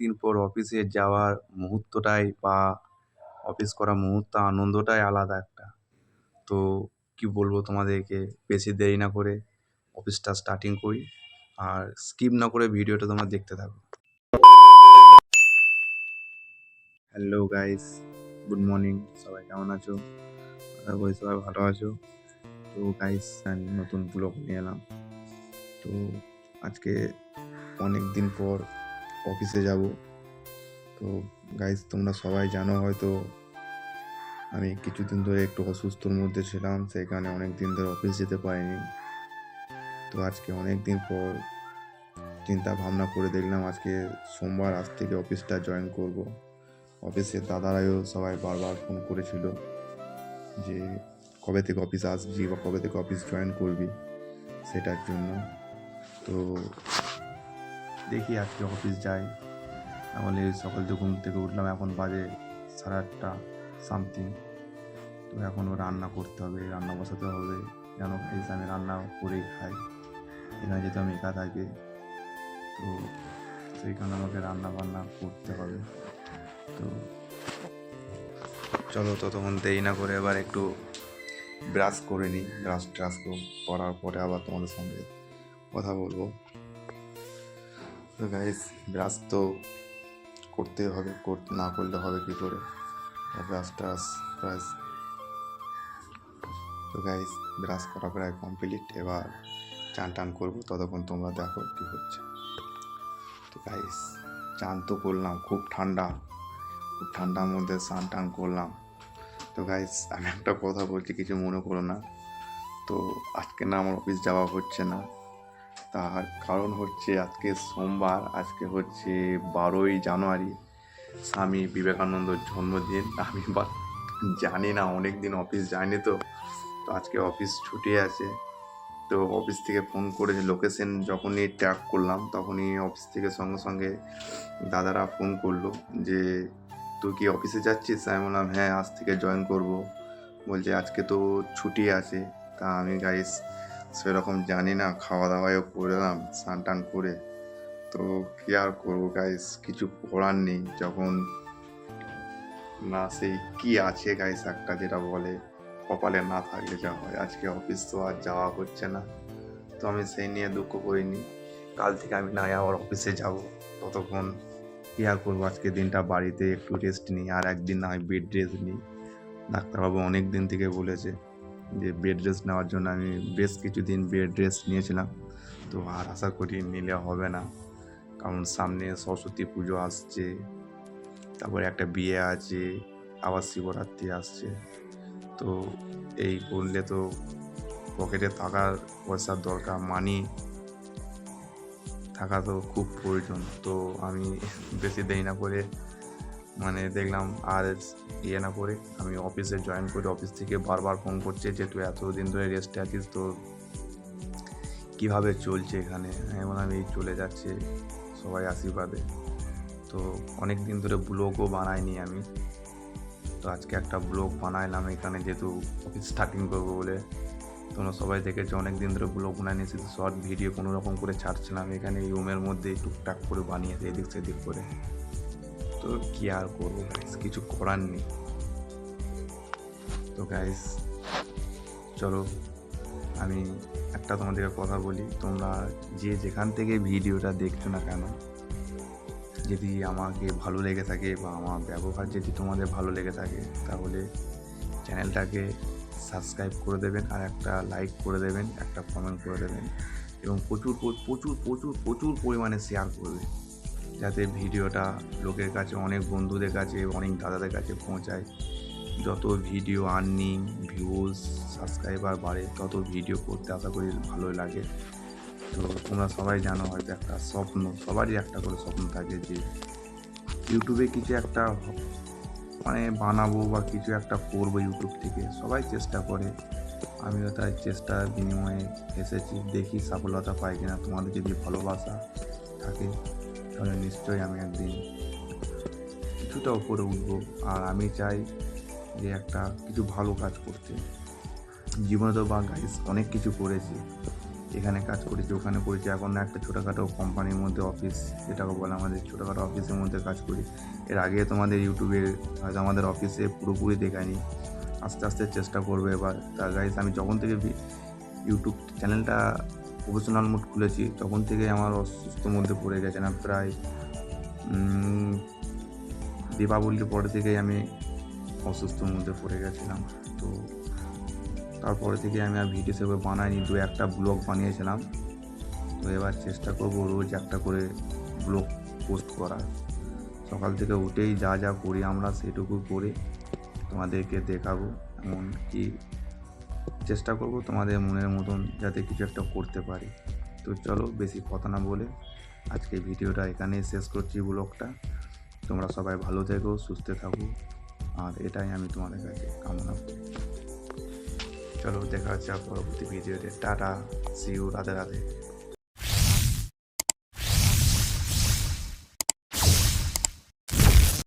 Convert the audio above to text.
দিন পর অফিসে যাওয়ার মুহূর্তটাই বা অফিস করার মুহূর্ত আনন্দটাই আলাদা একটা। তো কি বলবো তোমাদেরকে, বেশি দেরি না করে অফিসটা স্টার্টিং করি, আর স্কিপ না করে ভিডিওটা তোমরা দেখতে থাকো। Hello guys, good morning. সবাই কেমন আছো? আশা করি সবাই ভালো আছো। তো গাইস, আমি নতুন ব্লগ নিয়ে এলাম। তো আজকে অনেক দিন পর অফিসে যাব। তো গাইস, তোমরা সবাই জানো হয়তো আমি কিছুদিন ধরে একটু অসুস্থর মধ্যে ছিলাম, সেই কারণে অনেক দিন ধরে অফিস যেতে পারিনি। তো আজকে অনেক দিন পর চিন্তা ভাবনা করে দেখলাম আজকে সোমবার, আজ থেকে অফিসটা জয়েন করব। অফিসের দাদারাও সবাই বারবার ফোন করেছিল যে কবে থেকে অফিস আসবি বা কবে থেকে অফিস জয়েন করবি, সেটার জন্য। তো দেখি আজকে অফিস যাই। তাহলে সকাল থেকে ঘুম থেকে উঠলাম, এখন বাজে 8:30 সামথিং। তো এখনও রান্না করতে হবে, রান্না বসাতে হবে, যেন গাইস আমি রান্না করেই খাই। এখানে যেহেতু আমি একা থাকি, তো সেই কারণে আমাকে রান্না বান্না করতে হবে। তো চলো, ততক্ষণ দেরি না করে এবার একটু ব্রাশ করে নিই। ব্রাশ করার পরে আবার তোমাদের সঙ্গে কথা বলবো। তো গাইস, ব্রাশ তো করতে হবে, না করলে হবে কী করে? ব্রাশ। তো গাইস, ব্রাশ করা প্রায় কমপ্লিট। এবার চান টান করবো, ততক্ষণ তোমরা দেখো কী হচ্ছে। তো গাইস, চান তো করলাম, খুব ঠান্ডার মধ্যে স্নান টান করলাম। তো গাইস, আমি একটা কথা বলছি, কিছু মনে করো না। তো আজকে না আমার অফিস যাওয়া হচ্ছে না, তার কারণ হচ্ছে আজকে সোমবার, আজকে হচ্ছে 12ই জানুয়ারি, স্বামী বিবেকানন্দর জন্মদিন। আমি জানি না, অনেক দিন অফিস যায়নি, তো আজকে অফিস ছুটি আছে। তো অফিস থেকে ফোন করেছে, লোকেশন যখনই ট্যাগ করলাম তখনই অফিস থেকে সঙ্গে সঙ্গে দাদারা ফোন করলো যে তুই কি অফিসে যাচ্ছিস? আমি বললাম হ্যাঁ, আজ থেকে জয়েন করব। বলছে আজকে তো ছুটি আছে। তা আমি গাইস সেরকম জানি না, খাওয়া দাওয়াও করলাম স্নান টান করে। তো কি আর করবো গাইস, কিছু করার নেই। যখন না, সেই কি আছে গাইস একটা, যেটা বলে কপালে না থাকলে যা হয়। আজকে অফিস তো আর যাওয়া হচ্ছে না, তো আমি সেই নিয়ে দুঃখ করিনি। কাল থেকে আমি না আবার অফিসে যাব। ততক্ষণ কী আর করবো, আজকে দিনটা বাড়িতে একটু রেস্ট নিই, আর একদিন না হয় বেড রেস্ট নিই। ডাক্তারবাবু অনেক দিন থেকে বলেছে যে বেড রেস্ট নেওয়ার জন্য। আমি বেশ কিছুদিন বেড রেস্ট নিয়েছিলাম, তো আর আশা করি নিলে হবে না। কারণ সামনে সরস্বতী পুজো আসছে, তারপরে একটা বিয়ে আছে, আবার শিবরাত্রি আসছে। তো এই করলে তো পকেটে থাকার পয়সার দরকার, মানি থাকা তো খুব প্রয়োজন। তো আমি বেশি দেরি না করে দেখলাম আর না করে আমি অফিসে জয়েন করি। অফিস থেকে বারবার ফোন করছে যে তুই এতদিন ধরে রেস্টে আছিস, তো কীভাবে চলছে এখানে? আমি বললাম এই চলে যাচ্ছে সবাই আশীর্বাদে। তো অনেক দিন ধরে ব্লগও বানাইনি আমি, তো আজকে একটা ব্লগ বানাইলাম এখানে, যেহেতু অফিস স্টার্টিং করবো বলে। তোমরা সবাই দেখেছো অনেক দিন ধরে ব্লগ বানাইনি, শুধু শর্ট ভিডিও কোনো রকম করে ছাড়ছিলাম এখানে রুমের মধ্যে টুকটাক করে বানিয়েছে এদিক সেদিক করে। তো কী আর করবো গাইস, কিছু করার নেই। তো গাইস চলো, আমি একটা তোমাদেরকে কথা বলি, তোমরা যে যেখান থেকে ভিডিওটা দেখছো না কেন, যদি আমাকে ভালো লেগে থাকে বা আমার ব্যবহার যদি তোমাদের ভালো লেগে থাকে, তাহলে চ্যানেলটাকে সাবস্ক্রাইব করে দেবেন, আর একটা লাইক করে দেবেন, একটা কমেন্ট করে দেবেন, এবং প্রচুর প্রচুর প্রচুর প্রচুর পরিমাণে শেয়ার করবে, যাতে ভিডিওটা লোকের কাছে, অনেক বন্ধুদের কাছে, অনেক দাদাদের কাছে পৌঁছায়। যত ভিডিও আর্নিং, ভিউজ, সাবস্ক্রাইবার বাড়ে, তত ভিডিও করতে আশা করি ভালোই লাগে। তো তোমরা সবাই জানো হয়তো একটা স্বপ্ন, সবারই একটা করে স্বপ্ন থাকে যে ইউটিউবে কিছু একটা বানাবো বা কিছু একটা করবো ইউটিউব থেকে। সবাই চেষ্টা করে, আমিও তাই চেষ্টার বিনিময়ে এসেছি। দেখি সফলতা পাই কিনা। তোমাদের যদি ভালোবাসা থাকে তাহলে নিশ্চয়ই আমি একদিন কিছুটা উপরে উঠবো। আর আমি চাই যে একটা কিছু ভালো কাজ করতে। জীবনে তো বা গাইস অনেক কিছু করেছি, এখানে কাজ করেছি, ওখানে করেছি, এখন একটা ছোটোখাটো কোম্পানির মধ্যে অফিস, যেটাকে বলে আমাদের ছোটোখাটো অফিসের মধ্যে কাজ করি। এর আগে তোমাদের ইউটিউবে হয়তো আমাদের অফিসে পুরোপুরি দেখায়নি, আস্তে আস্তে চেষ্টা করবে এবার। তা গাইস, আমি যখন থেকে ইউটিউব চ্যানেলটা প্রফেশনাল মোড খুলেছি তখন থেকে আমার অসুস্থর মধ্যে পড়ে গেছিলাম। প্রায় দীপাবলির পরে থেকেই আমি অসুস্থর মধ্যে পড়ে গেছিলাম। তো তারপরে থেকে আমি আর ভিডিও সেভাবে বানাইনি, 2-1টা ব্লগ বানিয়েছিলাম। তো এবার চেষ্টা করব রোজ একটা করে ব্লগ পোস্ট করার। সকাল থেকে উঠেই যা যা করি আমরা সেটুকু করে তোমাদেরকে দেখাবো, এমনকি চেষ্টা করব তোমাদের মনের মতন যাতে কিছু একটা করতে পারি। তো চলো বেশি কথা না বলে আজকে ভিডিওটা এখানেই শেষ করছি, ব্লগটা। তোমরা সবাই ভালো থেকো, সুস্থ থাকো, আর এটাই আমি তোমাদের কাছে কামনা করি। চলো দেখা হচ্ছে পরবর্তী ভিডিওতে। Ta-ta, see you, Radhe Radhe.